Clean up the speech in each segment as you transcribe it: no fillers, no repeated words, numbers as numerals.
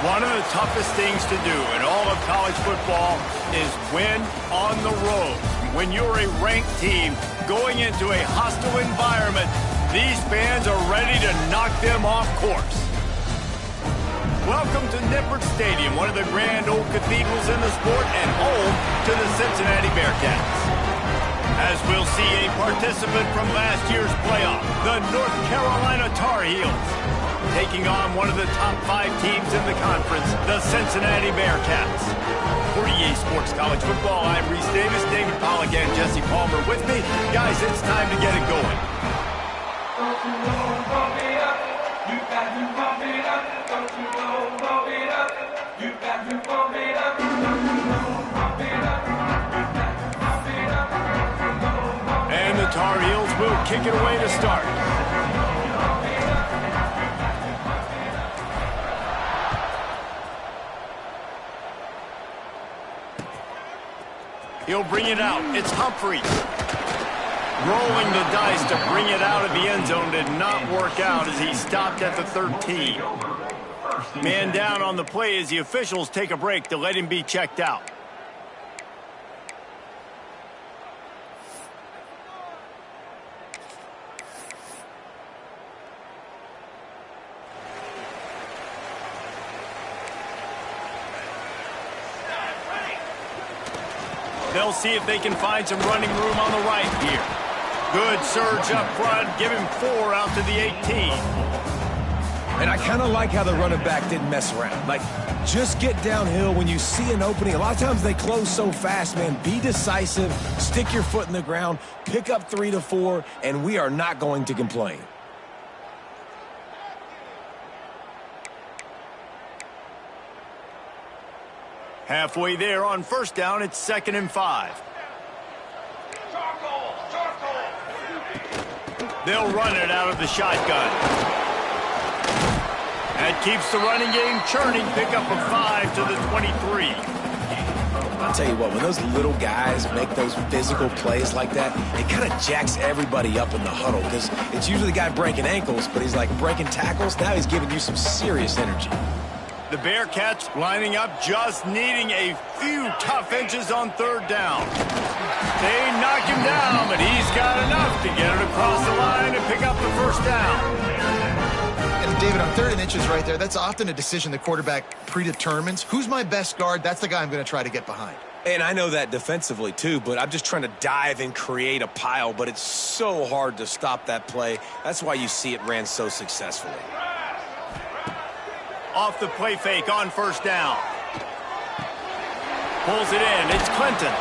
One of the toughest things to do in all of college football is win on the road. When you're a ranked team going into a hostile environment, these fans are ready to knock them off course. Welcome to Nippert Stadium, one of the grand old cathedrals in the sport and home to the Cincinnati Bearcats. As we'll see a participant from last year's playoff, the North Carolina Tar Heels, taking on one of the top 5 teams in the conference, the Cincinnati Bearcats. For EA Sports College Football, I'm Reese Davis, David Pollack, and Jesse Palmer with me. Guys, it's time to get it going. Don't you know, bump it up. You got to bump it up. Don't you know, bump it up. You got to bump it up. Don't you know, bump it up. You got to bump it up. And the Tar Heels will kick it away to start. He'll bring it out. It's Humphrey. Rolling the dice to bring it out of the end zone did not work out as he stopped at the 13. Man down on the play as the officials take a break to let him be checked out. They'll see if they can find some running room on the right here. Good surge up front. Give him 4 out to the 18. And I kind of like how the running back didn't mess around. Like, just get downhill when you see an opening. A lot of times they close so fast, man. Be decisive. Stick your foot in the ground. Pick up 3 to 4, and we are not going to complain. Halfway there on first down, it's 2nd and 5. They'll run it out of the shotgun. That keeps the running game churning. Pick up a 5 to the 23. I'll tell you what, when those little guys make those physical plays like that, it kind of jacks everybody up in the huddle because it's usually the guy breaking ankles, but he's like breaking tackles. Now he's giving you some serious energy. The Bearcats lining up, just needing a few tough inches on 3rd down. They knock him down, but he's got enough to get it across the line and pick up the 1st down. And David, on 3rd and inches right there, that's often a decision the quarterback predetermines. Who's my best guard? That's the guy I'm going to try to get behind. And I know that defensively too, but I'm just trying to dive and create a pile, but it's so hard to stop that play. That's why you see it ran so successfully. Off the play fake on 1st down. Pulls it in. It's Clinton.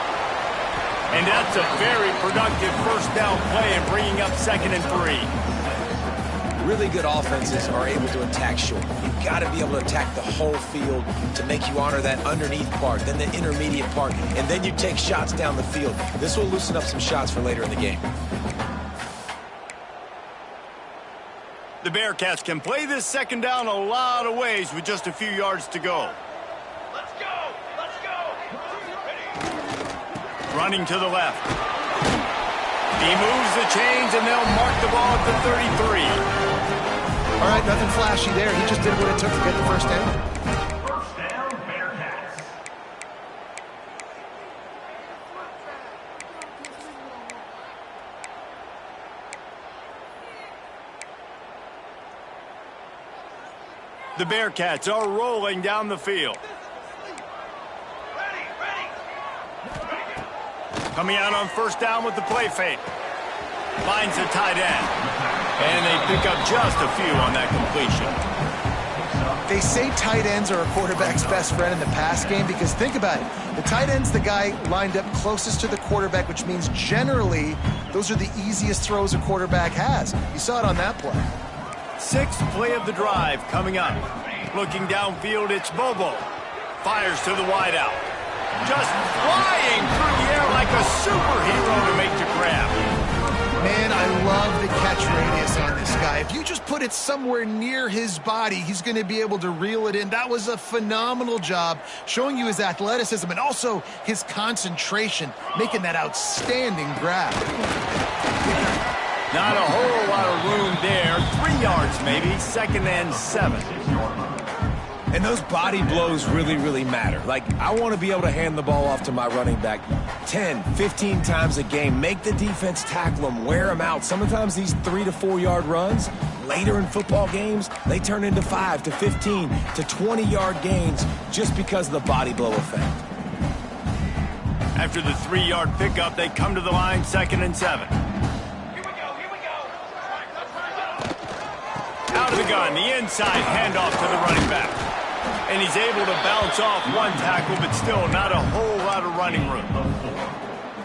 And that's a very productive 1st down play and bringing up 2nd and 3. Really good offenses are able to attack short. You've got to be able to attack the whole field to make you honor that underneath part, then the intermediate part, and then you take shots down the field. This will loosen up some shots for later in the game. The Bearcats can play this 2nd down a lot of ways with just a few yards to go. Let's go! Let's go! Running to the left. He moves the chains, and they'll mark the ball at the 33. All right, nothing flashy there. He just did what it took to get the 1st down. First down, Bearcats. The Bearcats are rolling down the field. Coming out on 1st down with the play fake. Finds the tight end. And they pick up just a few on that completion. They say tight ends are a quarterback's best friend in the pass game because think about it. The tight end's the guy lined up closest to the quarterback, which means generally those are the easiest throws a quarterback has. You saw it on that play. 6th play of the drive coming up. Looking downfield, it's Bobo. Fires to the wideout. Just flying through the air like a superhero to make the grab. Man, I love the catch radius on this guy. If you just put it somewhere near his body, he's going to be able to reel it in. That was a phenomenal job showing you his athleticism and also his concentration, making that outstanding grab. Not a whole lot of room there. 3 yards maybe. 2nd and 7. And those body blows really, really matter. Like, I want to be able to hand the ball off to my running back 10, 15 times a game. Make the defense tackle them, wear them out. Sometimes these 3 to 4 yard runs, later in football games, they turn into 5 to 15 to 20 yard gains just because of the body blow effect. After the 3-yard pickup, they come to the line, 2nd and 7. Out of the gun, the inside handoff to the running back. And he's able to bounce off one tackle, but still not a whole lot of running room.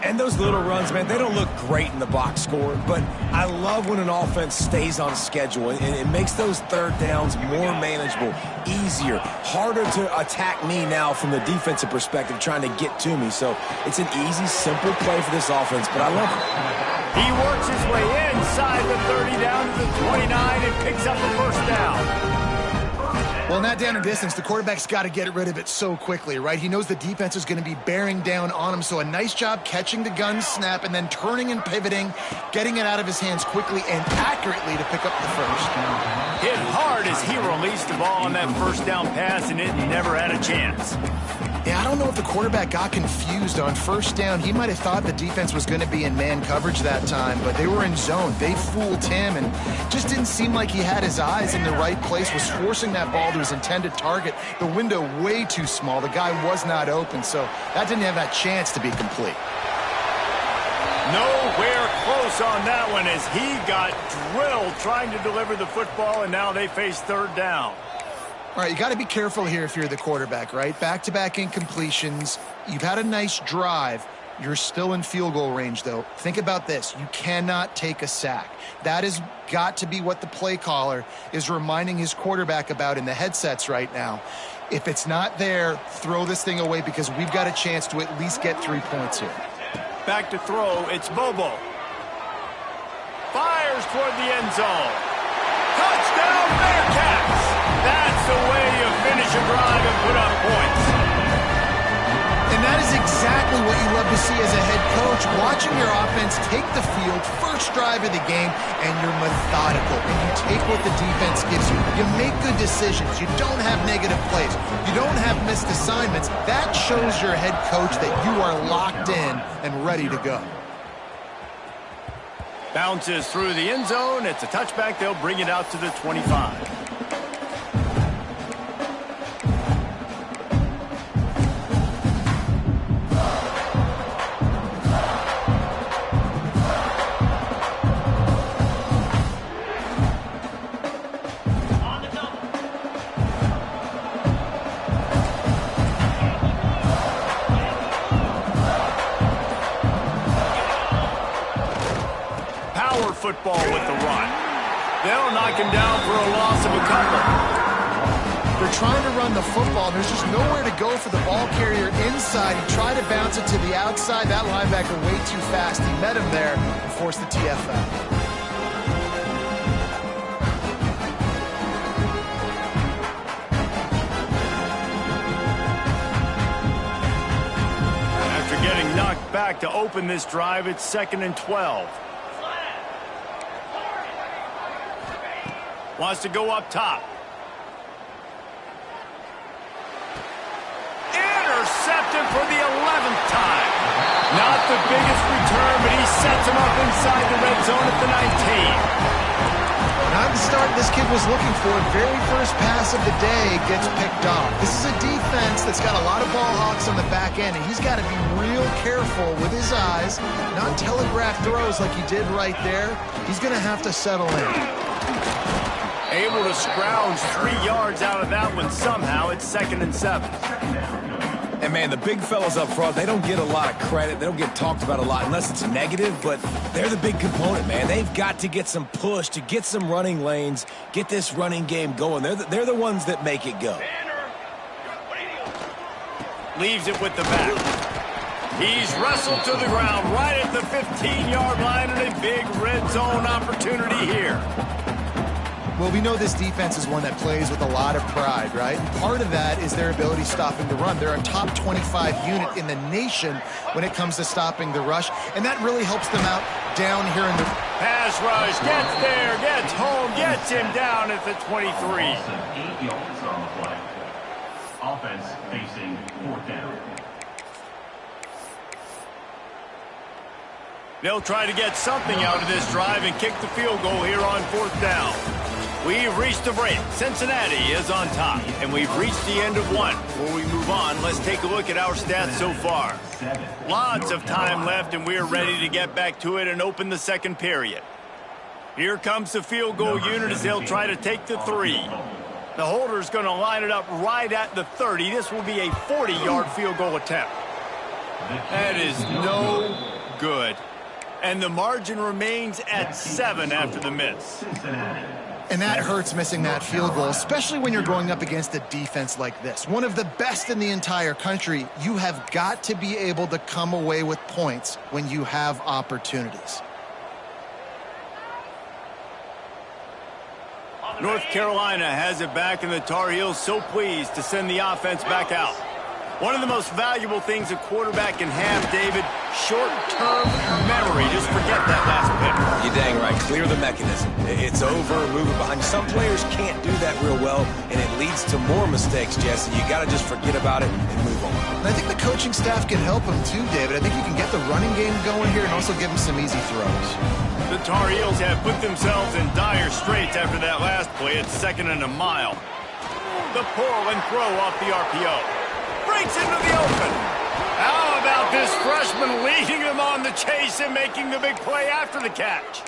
And those little runs, man, they don't look great in the box score, but I love when an offense stays on schedule, and it makes those third downs more manageable, easier, harder to attack me now from the defensive perspective trying to get to me. So it's an easy, simple play for this offense, but I love it. He works his way inside the 30 down to the 29 and picks up the first down. Well, in that down and distance, the quarterback's got to get rid of it so quickly, right? He knows the defense is going to be bearing down on him, so a nice job catching the gun snap and then turning and pivoting, getting it out of his hands quickly and accurately to pick up the first. Hit hard as he released the ball on that first down pass, and it never had a chance. Yeah, I don't know if the quarterback got confused on first down. He might have thought the defense was going to be in man coverage that time, but they were in zone. They fooled him and just didn't seem like he had his eyes in the right place, was forcing that ball to his intended target. The window way too small. The guy was not open, so that didn't have that chance to be complete. Nowhere close on that one as he got drilled trying to deliver the football, and now they face third down. All right, you got to be careful here if you're the quarterback, right? Back-to-back incompletions. You've had a nice drive. You're still in field goal range, though. Think about this. You cannot take a sack. That has got to be what the play caller is reminding his quarterback about in the headsets right now. If it's not there, throw this thing away because we've got a chance to at least get 3 points here. Back to throw. It's Bobo. Fires toward the end zone. Touchdown, Bearcats! That's the way you finish a drive and put up points. And that is exactly what you love to see as a head coach, watching your offense take the field, first drive of the game, and you're methodical. And you take what the defense gives you. You make good decisions. You don't have negative plays. You don't have missed assignments. That shows your head coach that you are locked in and ready to go. Bounces through the end zone. It's a touchback. They'll bring it out to the 25. Football with the run. They'll knock him down for a loss of a couple. They're trying to run the football, and there's just nowhere to go for the ball carrier inside. He tried to bounce it to the outside. That linebacker way too fast. He met him there and forced the TFL. After getting knocked back to open this drive, it's 2nd and 12. Wants to go up top. Intercepted for the 11th time. Not the biggest return, but he sets him up inside the red zone at the 19. Not the start this kid was looking for. Very first pass of the day gets picked off. This is a defense that's got a lot of ball hawks on the back end, and he's got to be real careful with his eyes, not telegraph throws like he did right there. He's going to have to settle in. Able to scrounge 3 yards out of that one somehow. It's 2nd and 7. And, man, the big fellas up front, they don't get a lot of credit. They don't get talked about a lot unless it's negative, but they're the big component, man. They've got to get some push, to get some running lanes, get this running game going. They're the ones that make it go. Leaves it with the back. He's wrestled to the ground right at the 15-yard line, and a big red zone opportunity here. Well, we know this defense is one that plays with a lot of pride, right? And part of that is their ability stopping the run. They're a top 25 unit in the nation when it comes to stopping the rush, and that really helps them out down here in the... Pass rush, gets there, gets home, gets him down at the 23. Offense facing fourth down. They'll try to get something out of this drive and kick the field goal here on fourth down. We've reached the break. Cincinnati is on top, and we've reached the end of one. Before we move on, let's take a look at our stats so far. Lots of time left, and we're ready to get back to it and open the second period. Here comes the field goal unit as they'll try to take the 3. The holder's going to line it up right at the 30. This will be a 40-yard field goal attempt. That is no good. And the margin remains at 7 after the miss. And that hurts, missing that field goal, especially when you're going up against a defense like this. One of the best in the entire country. You have got to be able to come away with points when you have opportunities. North Carolina has it back, and the Tar Heels so pleased to send the offense back out. One of the most valuable things a quarterback can have, David, short-term memory. Just forget that last pick. You're dang right. Clear the mechanism. It's over, move it behind. Some players can't do that real well, and it leads to more mistakes, Jesse. You got to just forget about it and move on. And I think the coaching staff can help him too, David. I think you can get the running game going here and also give him some easy throws. The Tar Heels have put themselves in dire straits after that last play. It's 2nd and a mile. The pull and throw off the RPO. Breaks into the open. How about this freshman leading them on the chase and making the big play after the catch?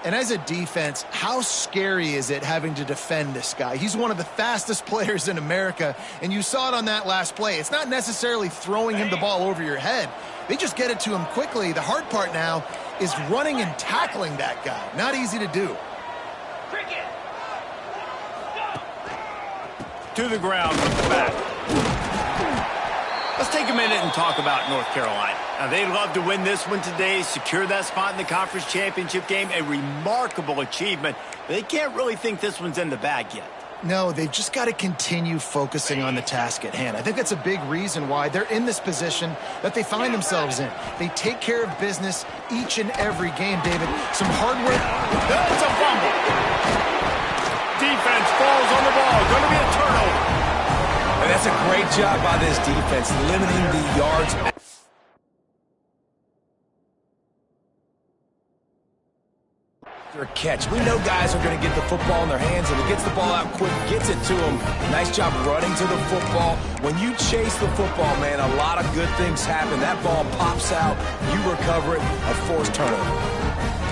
And as a defense, how scary is it having to defend this guy? He's one of the fastest players in America, and you saw it on that last play. It's not necessarily throwing him the ball over your head. They just get it to him quickly. The hard part now is running and tackling that guy. Not easy to do. To the ground with the back. Let's take a minute and talk about North Carolina. Now, they'd love to win this one today, secure that spot in the conference championship game, a remarkable achievement. They can't really think this one's in the bag yet. No, they've just got to continue focusing on the task at hand. I think that's a big reason why they're in this position that they find themselves in. They take care of business each and every game, David. Some hard work. That's a fumble. Defense falls on the ball. Going to be a turnover. And that's a great job by this defense, limiting the yards. A catch. We know guys are going to get the football in their hands, and he gets the ball out quick, gets it to him. Nice job running to the football. When you chase the football, man, a lot of good things happen. That ball pops out, you recover it, a forced turnover.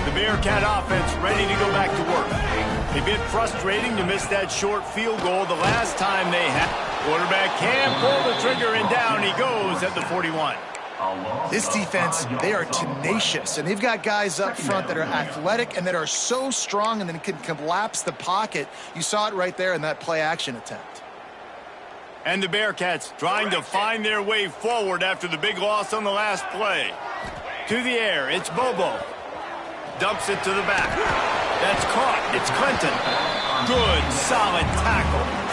The Bearcat offense ready to go back to work. A bit frustrating to miss that short field goal the last time they had. Quarterback can pull the trigger, and down he goes at the 41. This defense, they are tenacious, and they've got guys up front that are athletic and that are so strong and then can collapse the pocket. You saw it right there in that play-action attempt. And the Bearcats trying to find their way forward after the big loss on the last play. To the air, it's Bobo. Dumps it to the back. That's caught. It's Clinton. Good, solid tackle.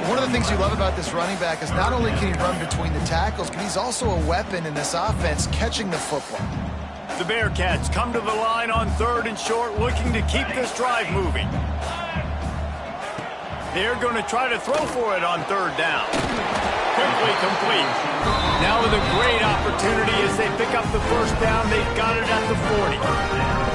One of the things you love about this running back is not only can he run between the tackles, but he's also a weapon in this offense, catching the football. The Bearcats come to the line on 3rd and short, looking to keep this drive moving. They're going to try to throw for it on 3rd down. Quickly complete. Now with a great opportunity as they pick up the first down. They've got it at the 40.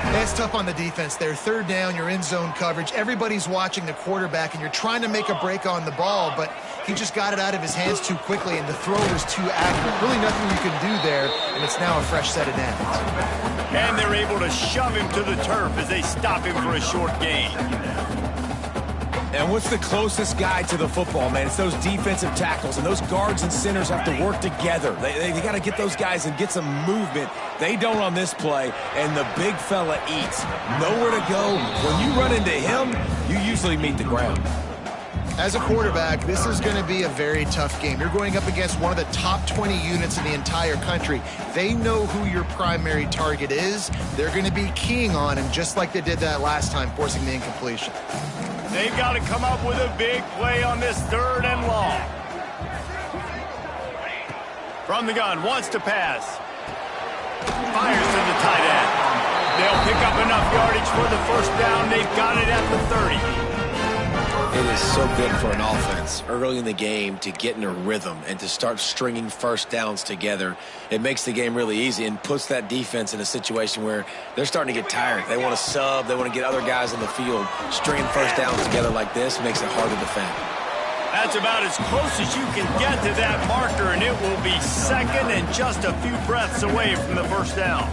That's tough on the defense there. 3rd down, you're in zone coverage. Everybody's watching the quarterback, and you're trying to make a break on the ball, but he just got it out of his hands too quickly, and the throw was too accurate. Really nothing you can do there, and it's now a fresh set of downs. And they're able to shove him to the turf as they stop him for a short gain. And what's the closest guy to the football, man? It's those defensive tackles, and those guards and centers have to work together. They got to get those guys and get some movement. They don't on this play, and the big fella eats. Nowhere to go. When you run into him, you usually meet the ground. As a quarterback, this is going to be a very tough game. You're going up against one of the top 20 units in the entire country. They know who your primary target is. They're going to be keying on him, just like they did that last time, forcing the incompletion. They've got to come up with a big play on this 3rd and long. From the gun, wants to pass. Fires to the tight end. They'll pick up enough yardage for the first down. They've got it at the 30. It is so good for an offense early in the game to get in a rhythm and to start stringing first downs together. It makes the game really easy and puts that defense in a situation where they're starting to get tired. They want to sub. They want to get other guys in the field. Stringing first downs together like this makes it hard to defend. That's about as close as you can get to that marker, and it will be second and just a few breaths away from the first down.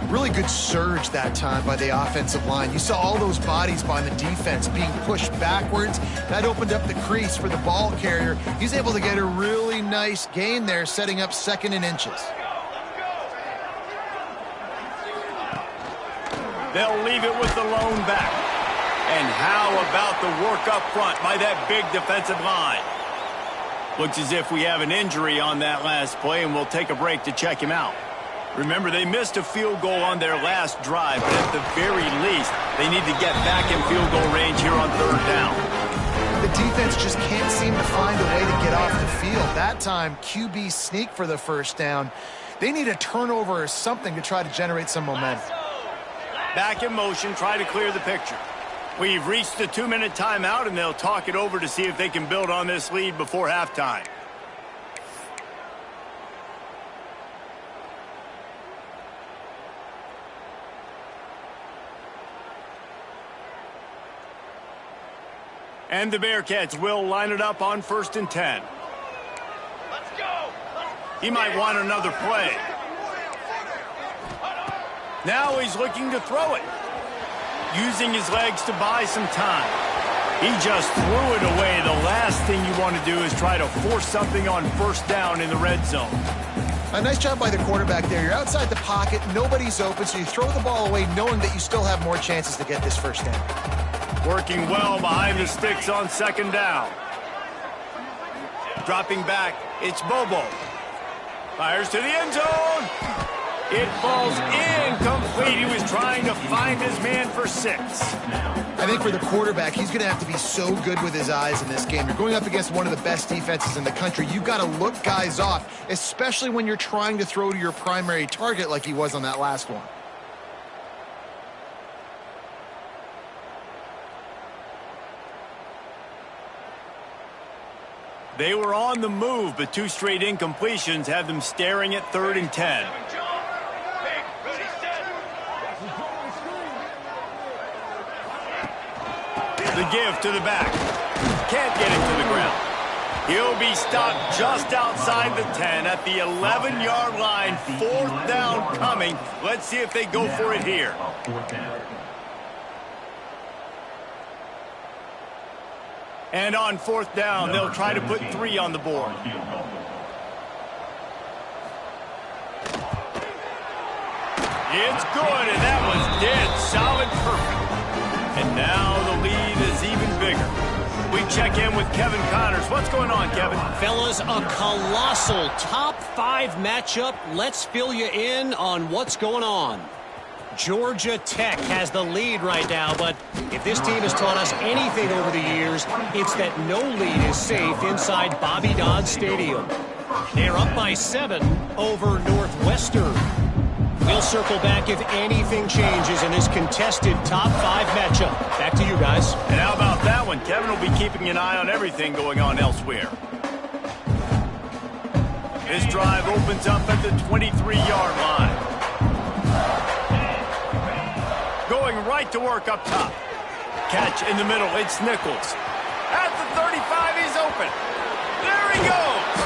Really good surge that time by the offensive line. You saw all those bodies by the defense being pushed backwards. That opened up the crease for the ball carrier. He's able to get a really nice gain there, setting up second and inches. They'll leave it with the lone back. And how about the work up front by that big defensive line? Looks as if we have an injury on that last play, and we'll take a break to check him out. Remember, they missed a field goal on their last drive, but at the very least, they need to get back in field goal range here on third down. The defense just can't seem to find a way to get off the field. That time, QB sneak for the first down. They need a turnover or something to try to generate some momentum. Back in motion, try to clear the picture. We've reached the 2-minute timeout, and they'll talk it over to see if they can build on this lead before halftime. And the Bearcats will line it up on 1st and 10. Let's go. He might want another play. Now he's looking to throw it. Using his legs to buy some time. He just threw it away. The last thing you want to do is try to force something on first down in the red zone. A nice job by the quarterback there. You're outside the pocket. Nobody's open, so you throw the ball away knowing that you still have more chances to get this first down. Working well behind the sticks on 2nd down. Dropping back, it's Bobo. Fires to the end zone. It falls incomplete. He was trying to find his man for 6. I think for the quarterback, he's going to have to be so good with his eyes in this game. You're going up against one of the best defenses in the country. You've got to look guys off, especially when you're trying to throw to your primary target like he was on that last one. They were on the move, but 2 straight incompletions have them staring at 3rd and 10. The give to the back. Can't get it to the ground. He'll be stopped just outside the 10 at the 11-yard line. 4th down coming. Let's see if they go for it here. And on 4th down, they'll try to put 3 on the board. It's good, and that was dead solid perfect. And now the lead is even bigger. We check in with Kevin Connors. What's going on, Kevin? Fellas, a colossal top 5 matchup. Let's fill you in on what's going on. Georgia Tech has the lead right now, but if this team has taught us anything over the years, it's that no lead is safe inside Bobby Dodd Stadium. They're up by 7 over Northwestern. We'll circle back if anything changes in this contested top 5 matchup. Back to you guys. And how about that one? Kevin will be keeping an eye on everything going on elsewhere. This drive opens up at the 23-yard line. Going right to work up top. Catch in the middle. It's Nichols. At the 35, he's open. There he goes.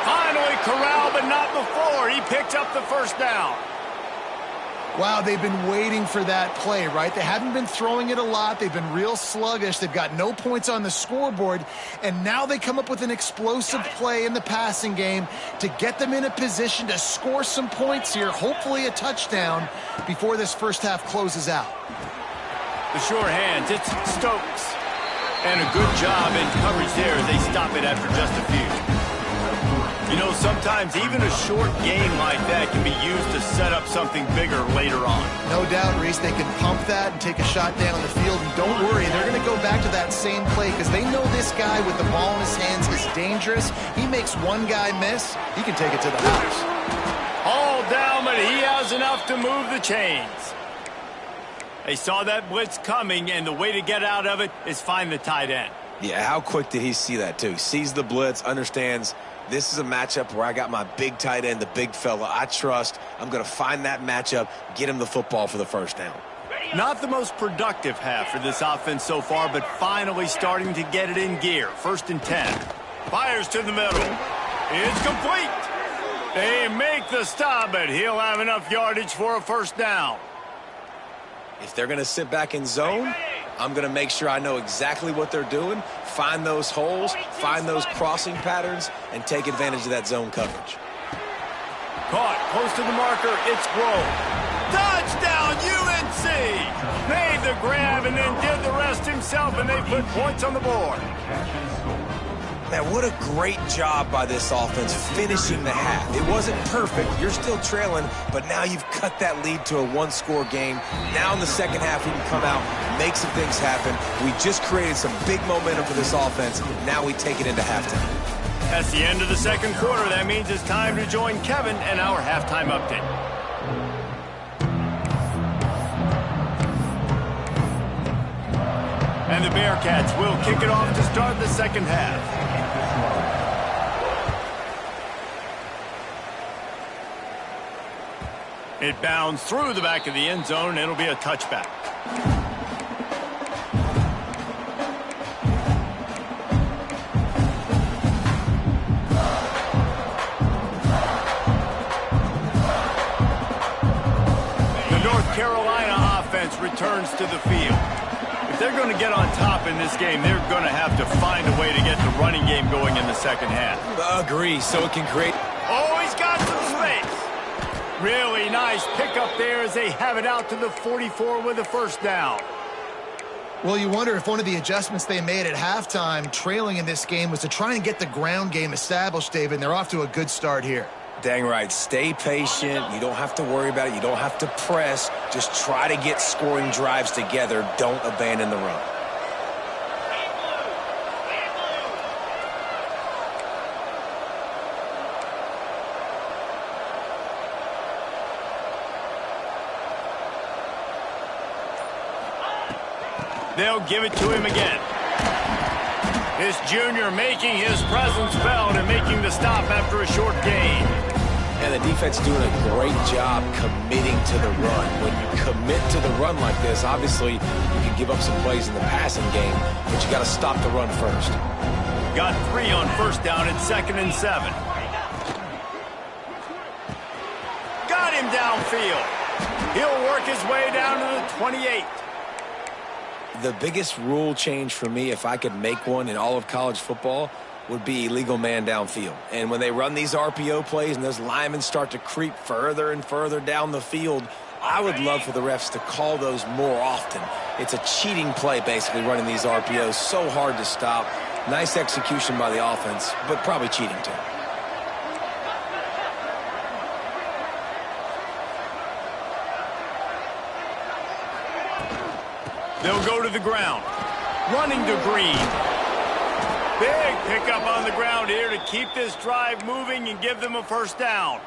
Finally corralled, but not before. He picked up the first down. Wow, they've been waiting for that play, right? They haven't been throwing it a lot. They've been real sluggish. They've got no points on the scoreboard. And now they come up with an explosive play in the passing game to get them in a position to score some points here, hopefully a touchdown, before this first half closes out. The sure hands, it's Stokes. And a good job in coverage there as they stop it after just a few. You know, sometimes even a short game like that can be used to set up something bigger later on. No doubt, Reese, they can pump that and take a shot down the field. And don't worry, they're going to go back to that same play because they know this guy with the ball in his hands is dangerous. He makes one guy miss, he can take it to the house. All down, but he has enough to move the chains. They saw that blitz coming, and the way to get out of it is find the tight end. Yeah, how quick did he see that, too? He sees the blitz, understands this is a matchup where I got my big tight end, the big fella I trust. I'm going to find that matchup, get him the football for the first down. Not the most productive half for this offense so far, but finally starting to get it in gear. 1st and 10. Fires to the middle. It's complete. They make the stop, but he'll have enough yardage for a first down. If they're going to sit back in zone, I'm going to make sure I know exactly what they're doing, find those holes, find those crossing patterns, and take advantage of that zone coverage. Caught close to the marker. It's Grove. Touchdown, UNC! Made the grab and then did the rest himself, and they put points on the board. Man, what a great job by this offense finishing the half. It wasn't perfect. You're still trailing, but now you've cut that lead to a one-score game. Now in the second half, we can come out, make some things happen. We just created some big momentum for this offense. Now we take it into halftime. That's the end of the second quarter. That means it's time to join Kevin and our halftime update. And the Bearcats will kick it off to start the second half. It bounds through the back of the end zone, and it'll be a touchback. The North Carolina offense returns to the field. If they're going to get on top in this game, they're going to have to find a way to get the running game going in the second half. Agree, so it can create... Oh, he's got some space. Really nice pickup there as they have it out to the 44 with a first down. Well, you wonder if one of the adjustments they made at halftime, trailing in this game, was to try and get the ground game established, David, and they're off to a good start here. Dang right. Stay patient. You don't have to worry about it. You don't have to press. Just try to get scoring drives together. Don't abandon the run. They'll give it to him again. This junior making his presence felt and making the stop after a short gain. And the defense doing a great job committing to the run. When you commit to the run like this, obviously you can give up some plays in the passing game, but you got to stop the run first. Got 3 on first down at 2nd and 7. Got him downfield. He'll work his way down to the 28. The biggest rule change for me, if I could make one in all of college football, would be illegal man downfield. And when they run these RPO plays and those linemen start to creep further and further down the field, I would love for the refs to call those more often. It's a cheating play, basically, running these RPOs. So hard to stop. Nice execution by the offense, but probably cheating too. They'll go to the ground. Running to Green. Big pickup on the ground here to keep this drive moving and give them a first down.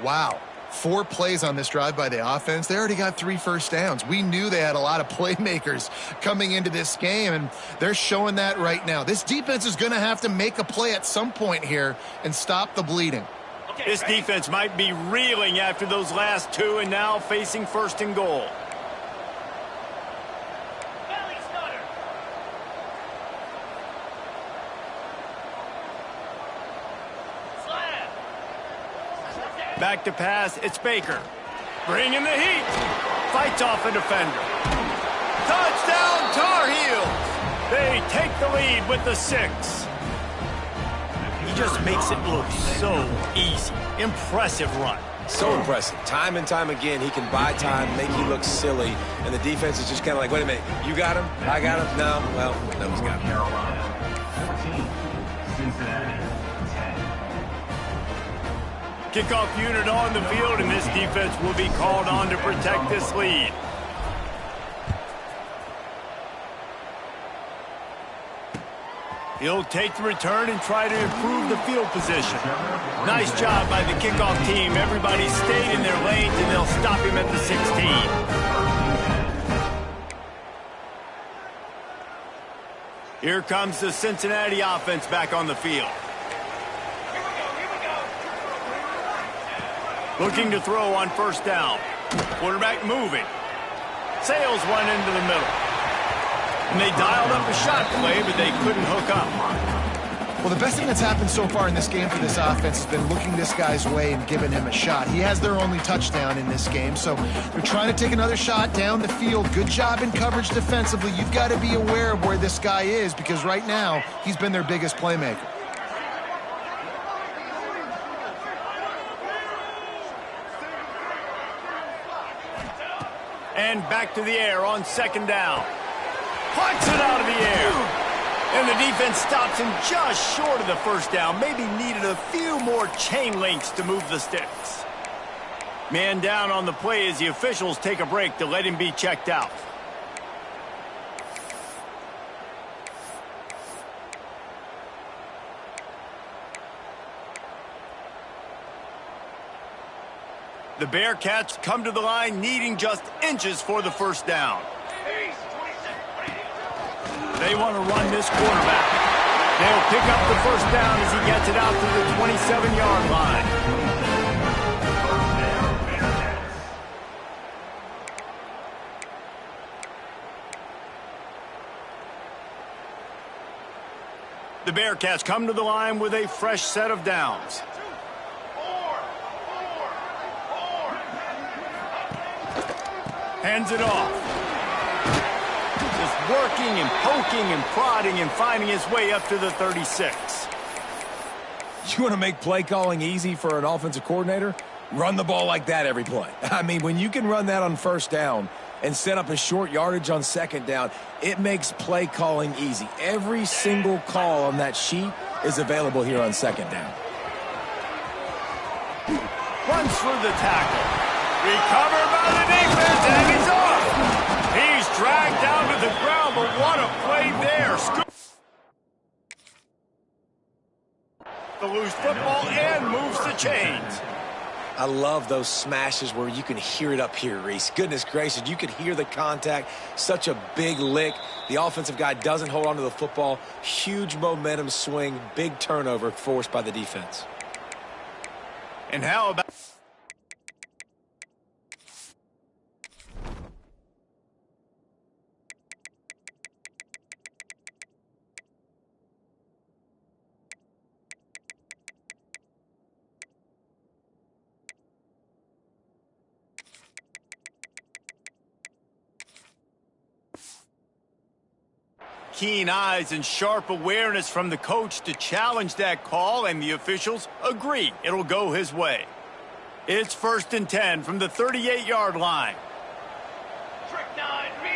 Wow. 4 plays on this drive by the offense. They already got 3 first downs. We knew they had a lot of playmakers coming into this game, and they're showing that right now. This defense is going to have to make a play at some point here and stop the bleeding. This defense might be reeling after those last 2 and now facing 1st and goal. Back to pass, it's Baker. Bringing the heat. Fights off a defender. Touchdown, Tar Heels. They take the lead with the 6. He just makes it look so easy. Impressive run. So impressive. Time and time again, he can buy time, make you look silly, and the defense is just kind of like, wait a minute, you got him? I got him? No? Well, no one's got him. Carolina 14, Cincinnati 10. Kickoff unit on the field, and this defense will be called on to protect this lead. He'll take the return and try to improve the field position. Nice job by the kickoff team. Everybody stayed in their lanes, and they'll stop him at the 16. Here comes the Cincinnati offense back on the field. Looking to throw on first down. Quarterback moving. Sails one into the middle. And they dialed up a shot play, but they couldn't hook up. Well, the best thing that's happened so far in this game for this offense has been looking this guy's way and giving him a shot. He has their only touchdown in this game, so they're trying to take another shot down the field. Good job in coverage defensively. You've got to be aware of where this guy is because right now he's been their biggest playmaker. And back to the air on second down. Punts it out of the air. And the defense stops him just short of the first down. Maybe needed a few more chain links to move the sticks. Man down on the play as the officials take a break to let him be checked out. The Bearcats come to the line needing just inches for the first down. They want to run this quarterback. They'll pick up the first down as he gets it out to the 27-yard line. The Bearcats come to the line with a fresh set of downs. Hands it off. Just working and poking and prodding and finding his way up to the 36. You want to make play calling easy for an offensive coordinator? Run the ball like that every play. I mean, when you can run that on first down and set up a short yardage on second down, it makes play calling easy. Every single call on that sheet is available here on second down. Runs through the tackle. Recovered by the defense, and he's off. He's dragged down to the ground, but what a play there. The loose football and moves the chains. I love those smashes where you can hear it up here, Reese. Goodness gracious, you can hear the contact. Such a big lick. The offensive guy doesn't hold on to the football. Huge momentum swing, big turnover forced by the defense. And how about... Keen eyes and sharp awareness from the coach to challenge that call, and the officials agree it'll go his way. It's 1st and 10 from the 38-yard line.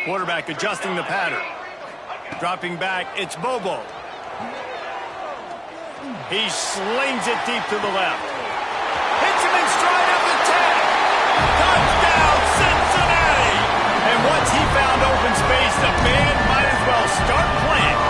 Quarterback adjusting the pattern. Dropping back, it's Bobo. He slings it deep to the left. Hits him in stride at the 10. Touchdown, Cincinnati! And once he found open space, the band might as well start playing.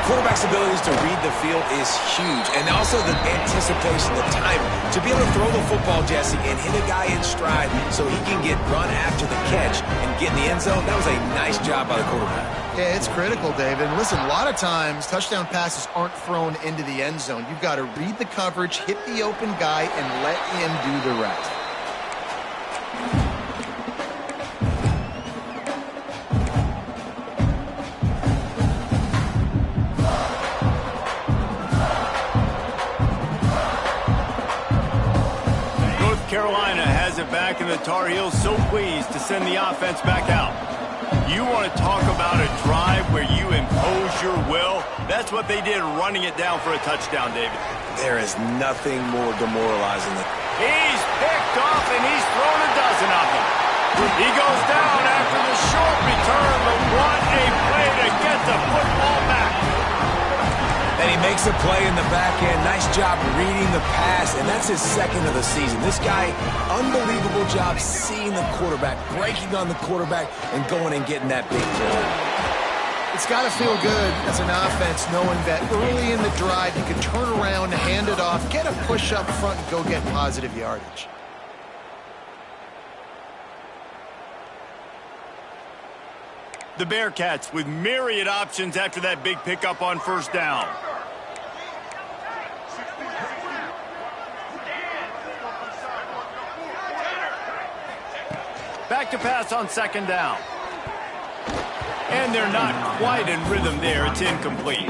Quarterback's abilities to read the field is huge, and also the anticipation, the timing. To be able to throw the football, Jesse, and hit a guy in stride so he can get run after the catch and get in the end zone, that was a nice job by the quarterback. Yeah, it's critical, David. And listen, a lot of times touchdown passes aren't thrown into the end zone. You've got to read the coverage, hit the open guy, and let him do the rest. Carolina has it back, and the Tar Heels so pleased to send the offense back out. You want to talk about a drive where you impose your will? That's what they did, running it down for a touchdown, David. There is nothing more demoralizing than... He's picked off, and he's thrown a dozen of them. He goes down after the short return, but what a play to get the football back. And he makes a play in the back end. Nice job reading the pass, and that's his second of the season. This guy, unbelievable job seeing the quarterback, breaking on the quarterback, and going and getting that big play. It's got to feel good as an offense knowing that early in the drive you can turn around, hand it off, get a push up front, and go get positive yardage. The Bearcats with myriad options after that big pickup on first down. Back to pass on second down. And they're not quite in rhythm there. It's incomplete.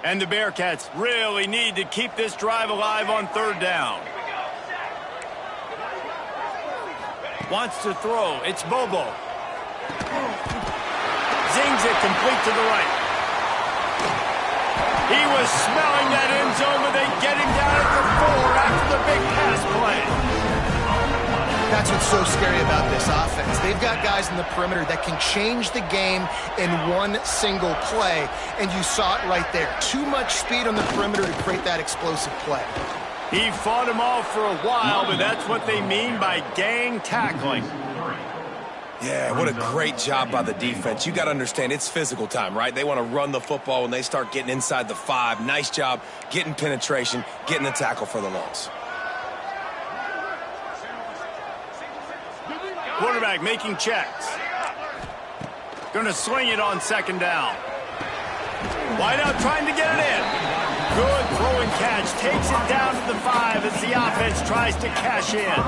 And the Bearcats really need to keep this drive alive on third down. Wants to throw. It's Bobo. Zings it complete to the right. He was smelling that end zone, but they get him down at the 4 after the big pass play. That's what's so scary about this offense. They've got guys in the perimeter that can change the game in one single play, and you saw it right there. Too much speed on the perimeter to create that explosive play. He fought him off for a while, but that's what they mean by gang tackling. Yeah, what a great job by the defense. You got to understand, it's physical time, right? They want to run the football when they start getting inside the 5. Nice job getting penetration, getting the tackle for the loss. Quarterback making checks. Going to sling it on second down. Wide out trying to get it in. Good throw and catch. Takes it down to the 5 as the offense tries to cash in.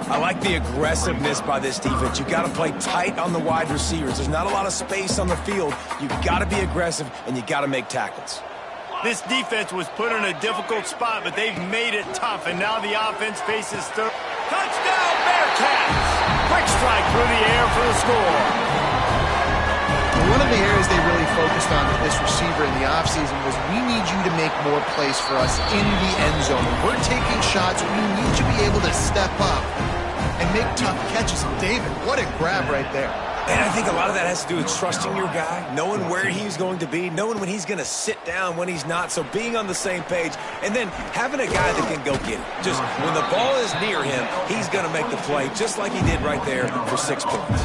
I like the aggressiveness by this defense. You got to play tight on the wide receivers. There's not a lot of space on the field. You got to be aggressive, and you got to make tackles. This defense was put in a difficult spot, but they've made it tough, and now the offense faces third. Touchdown, Bearcats! Quick strike through the air for the score. One of the areas they really focused on with this receiver in the offseason was we need you to make more plays for us in the end zone. When we're taking shots, we need to be able to step up and make tough catches. And David, what a grab right there. And I think a lot of that has to do with trusting your guy, knowing where he's going to be, knowing when he's going to sit down, when he's not. So being on the same page, and then having a guy that can go get it. Just when the ball is near him, he's going to make the play, just like he did right there for 6 points.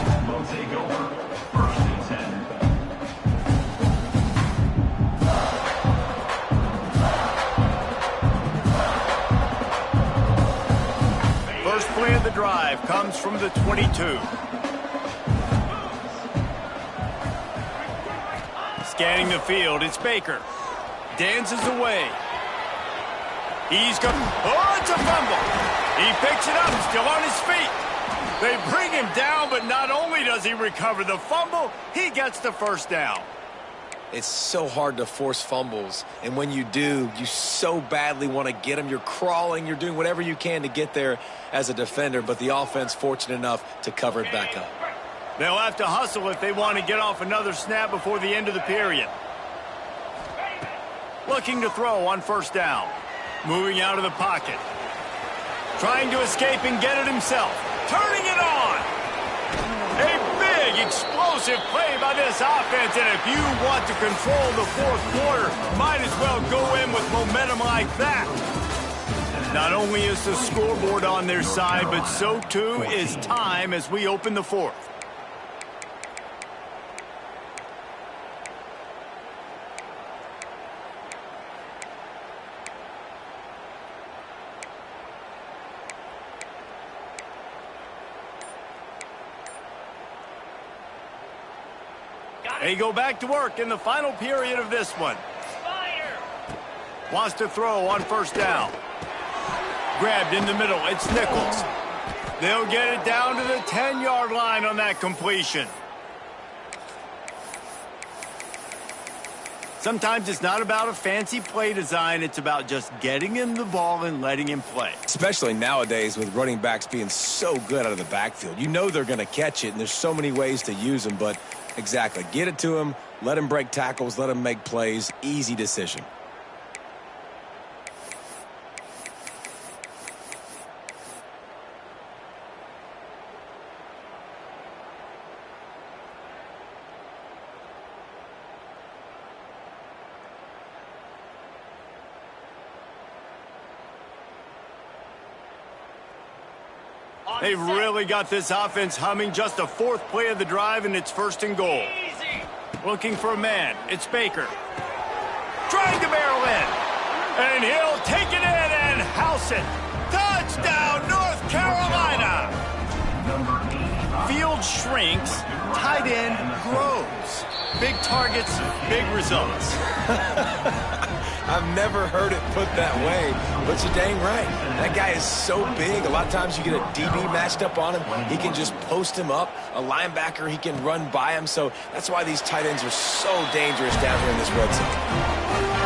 First play of the drive comes from the 22. Scanning the field, it's Baker. Dances away. He's got... Oh, it's a fumble. He picks it up, still on his feet. They bring him down, but not only does he recover the fumble, he gets the first down. It's so hard to force fumbles, and when you do, you so badly want to get them. You're crawling, you're doing whatever you can to get there as a defender, but the offense fortunate enough to cover it back up. They'll have to hustle if they want to get off another snap before the end of the period. Looking to throw on first down. Moving out of the pocket. Trying to escape and get it himself. Turning it on. A big, explosive play by this offense, and if you want to control the fourth quarter, might as well go in with momentum like that. Not only is the scoreboard on their side, but so too is time as we open the fourth. They go back to work in the final period of this one. Wants to throw on first down. Grabbed in the middle. It's Nichols. They'll get it down to the 10-yard line on that completion. Sometimes it's not about a fancy play design. It's about just getting him the ball and letting him play. Especially nowadays with running backs being so good out of the backfield. You know they're going to catch it, and there's so many ways to use them, but exactly. Get it to him, let him break tackles, let him make plays. Easy decision. They've really got this offense humming. Just a fourth play of the drive, and it's first and goal. Looking for a man. It's Baker. trying to barrel in. And he'll take it in and house it. Touchdown, North Carolina. Field shrinks, tight end grows. Big targets, big results. I've never heard it put that way, but you're dang right. That guy is so big. A lot of times you get a DB matched up on him. He can just post him up. A linebacker, he can run by him. So that's why these tight ends are so dangerous down here in this red zone.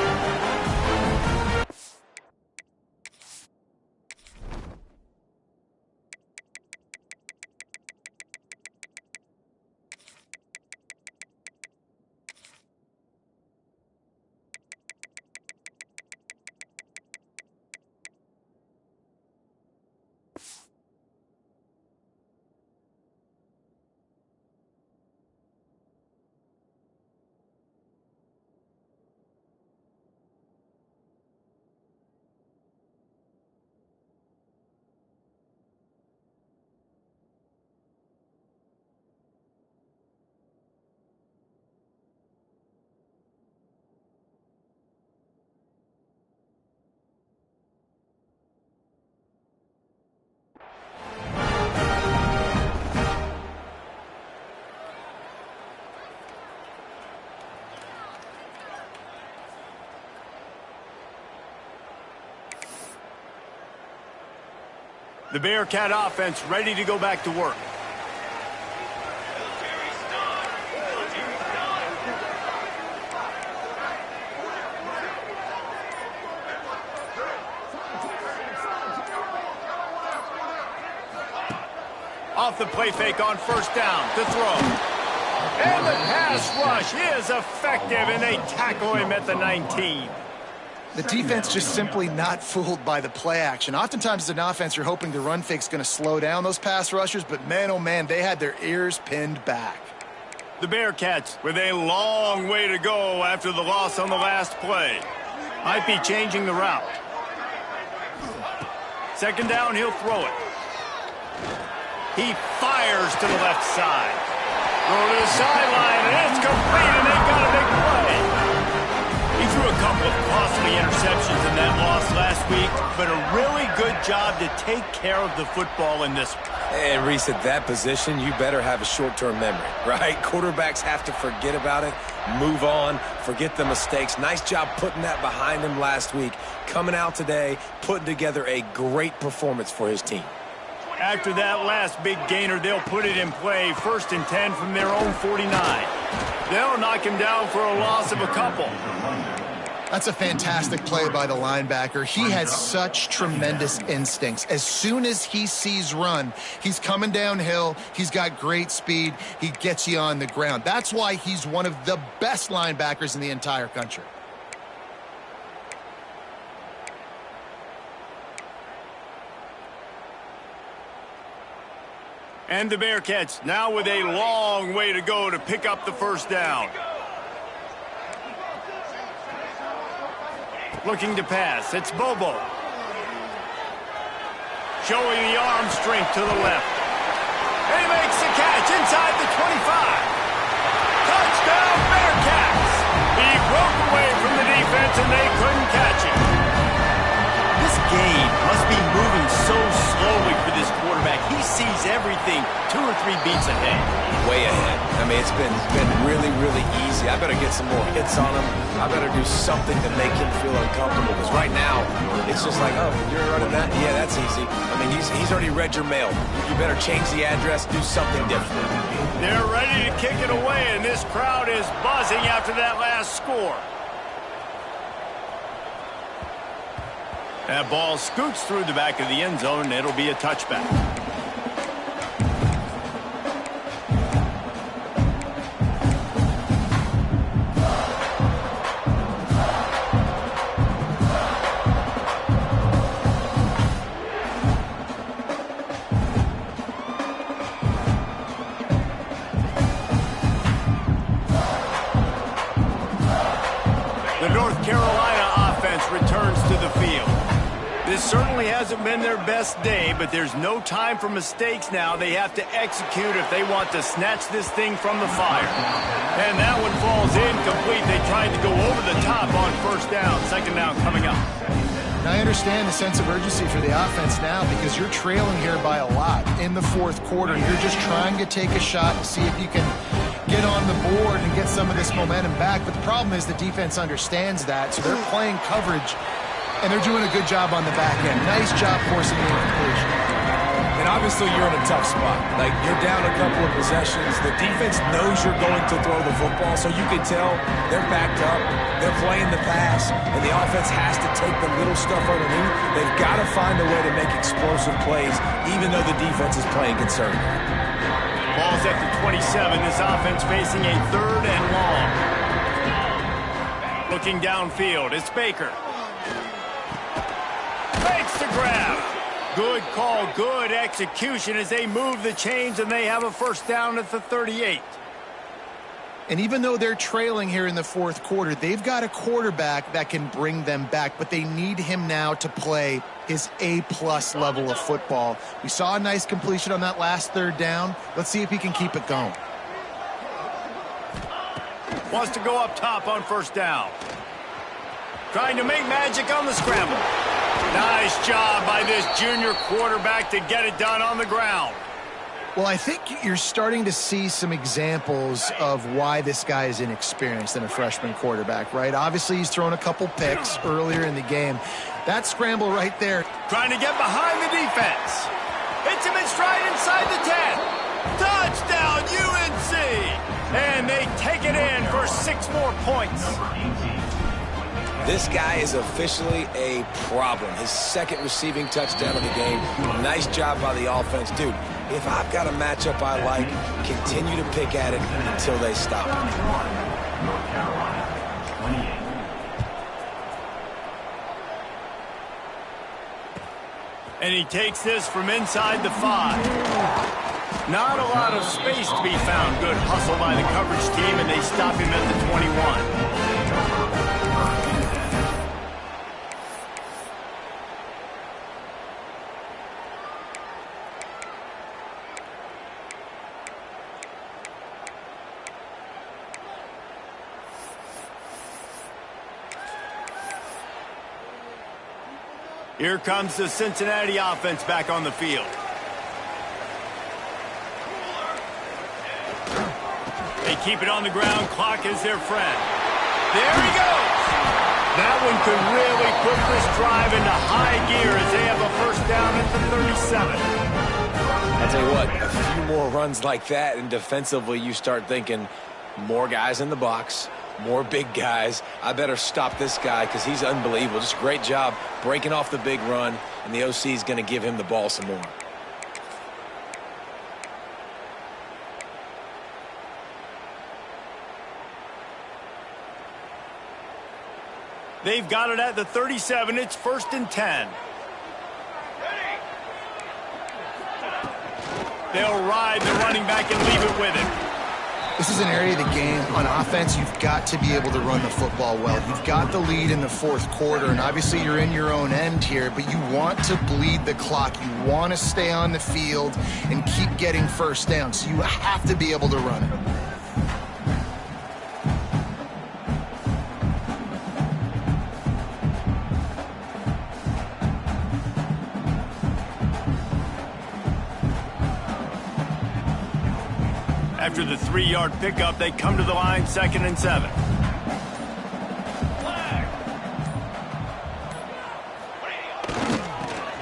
The Bearcat offense ready to go back to work. Off the play fake on first down to throw. And the pass rush is effective, and they tackle him at the 19. The defense just simply not fooled by the play action. Oftentimes as an offense, you're hoping the run fake's going to slow down those pass rushers, but man, oh man, they had their ears pinned back. The Bearcats with a long way to go after the loss on the last play. Might be changing the route. Second down, he'll throw it. He fires to the left side. Throw to the sideline, and it's complete, and they got a big play. He threw a couple of costly interceptions in that loss last week, but a really good job to take care of the football in this one. And Reese, at that position, you better have a short-term memory, right? Quarterbacks have to forget about it, move on, forget the mistakes. Nice job putting that behind him last week. Coming out today, putting together a great performance for his team. After that last big gainer, they'll put it in play, 1st and 10 from their own 49. They'll knock him down for a loss of a couple. That's a fantastic play by the linebacker. He has such tremendous instincts. As soon as he sees run, he's coming downhill. He's got great speed. He gets you on the ground. That's why he's one of the best linebackers in the entire country. And the Bearcats now with a long way to go to pick up the first down. Looking to pass. It's Bobo. Showing the arm strength to the left. And he makes the catch inside the 25. Touchdown, Bearcats! He broke away from the defense and they couldn't catch him. This game must be moving so slowly for this quarterback. He sees everything 2 or 3 beats ahead. Way ahead. I mean, it's been really, really easy. I better get some more hits on him. I better do something to make him feel uncomfortable. Because right now, it's just like, oh, you're running that? Yeah, that's easy. I mean, he's already read your mail. You better change the address, do something different. They're ready to kick it away, and this crowd is buzzing after that last score. That ball scoots through the back of the end zone, and it'll be a touchback. The North Carolina offense returns to the field. This certainly hasn't been their best day, but there's no time for mistakes now. They have to execute if they want to snatch this thing from the fire. And that one falls incomplete. They tried to go over the top on first down. Second down coming up. I understand the sense of urgency for the offense now because you're trailing here by a lot in the fourth quarter. You're just trying to take a shot and see if you can get on the board and get some of this momentum back. But the problem is the defense understands that, so they're playing coverage, and they're doing a good job on the back end. Nice job forcing the incompletion. And obviously you're in a tough spot. Like, you're down a couple of possessions. The defense knows you're going to throw the football, so you can tell they're backed up. They're playing the pass, and the offense has to take the little stuff underneath. They've got to find a way to make explosive plays, even though the defense is playing conservative. Ball's at the 27. This offense facing a third and long. Looking downfield, it's Baker. Fakes to grab. Good call, good execution as they move the chains, and they have a first down at the 38. And even though they're trailing here in the fourth quarter, they've got a quarterback that can bring them back, but they need him now to play his A-plus level of football. We saw a nice completion on that last third down. Let's see if he can keep it going. Wants to go up top on first down. Trying to make magic on the scramble. Nice job by this junior quarterback to get it done on the ground. Well, I think you're starting to see some examples of why this guy is inexperienced in a freshman quarterback, right? Obviously, he's thrown a couple picks earlier in the game. That scramble right there. Trying to get behind the defense. Hits him in stride inside the 10. Touchdown, UNC! And they take it in for 6 more points. This guy is officially a problem. His second receiving touchdown of the game. Nice job by the offense. Dude, if I've got a matchup I like, continue to pick at it until they stop. North Carolina, 28. And he takes this from inside the 5. Not a lot of space to be found. Good hustle by the coverage team, and they stop him at the 21. Here comes the Cincinnati offense back on the field. They keep it on the ground. Clock is their friend. There he goes. That one could really put this drive into high gear as they have a first down at the 37. I'll tell you what, a few more runs like that, and defensively you start thinking more guys in the box, more big guys. I better stop this guy because he's unbelievable. Just a great job breaking off the big run, and the OC is going to give him the ball some more. They've got it at the 37. It's 1st and 10. They'll ride the running back and leave it with him. This is an area of the game. On offense, you've got to be able to run the football well. You've got the lead in the fourth quarter, and obviously you're in your own end here, but you want to bleed the clock. You want to stay on the field and keep getting first down, so you have to be able to run it. After the 3-yard pickup, they come to the line 2nd and 7.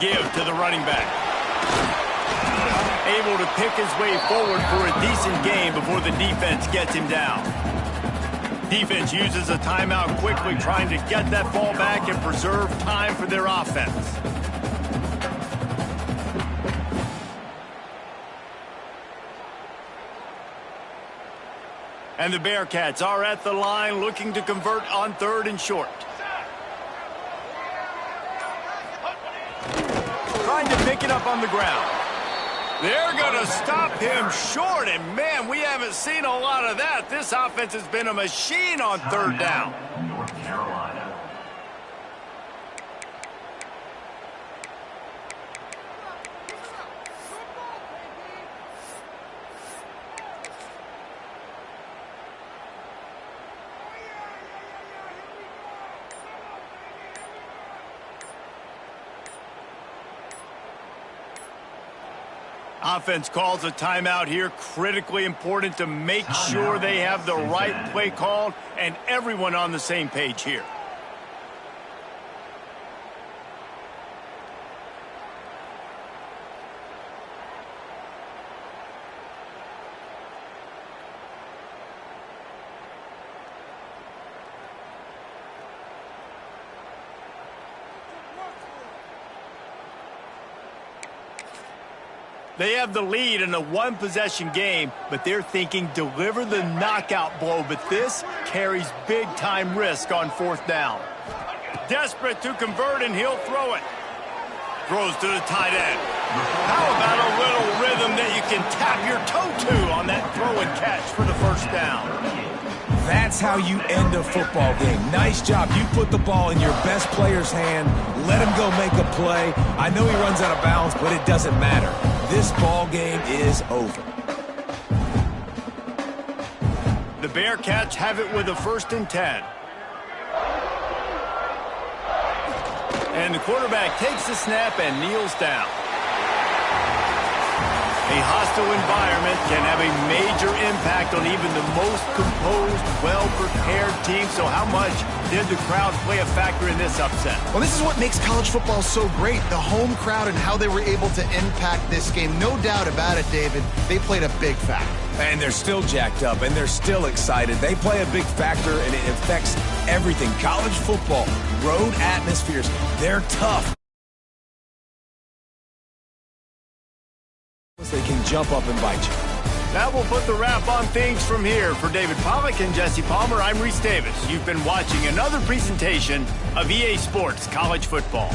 Give to the running back. Able to pick his way forward for a decent gain before the defense gets him down. Defense uses a timeout quickly, trying to get that ball back and preserve time for their offense. And the Bearcats are at the line looking to convert on 3rd and short. Trying to pick it up on the ground. They're going to stop him short, and man, we haven't seen a lot of that. This offense has been a machine on 3rd down. North Carolina. Offense calls a timeout here. Critically important to make sure they have the right play called and everyone on the same page here. They have the lead in a one-possession game, but they're thinking deliver the knockout blow. But this carries big-time risk on fourth down. Desperate to convert, and he'll throw it. Throws to the tight end. How about a little rhythm that you can tap your toe to on that throw and catch for the first down? That's how you end a football game. Nice job. You put the ball in your best player's hand. Let him go make a play. I know he runs out of bounds, but it doesn't matter. This ball game is over. The Bearcats have it with a 1st and 10. And the quarterback takes the snap and kneels down. A hostile environment can have a major impact on even the most composed, well-prepared team. So how much did the crowd play a factor in this upset? Well, this is what makes college football so great, the home crowd and how they were able to impact this game. No doubt about it, David. They played a big factor. And they're still jacked up, and they're still excited. They play a big factor, and it affects everything. College football, road atmospheres, they're tough. They can jump up and bite you. That will put the wrap on things from here. For David Pollack and Jesse Palmer, I'm Reese Davis. You've been watching another presentation of EA Sports College Football.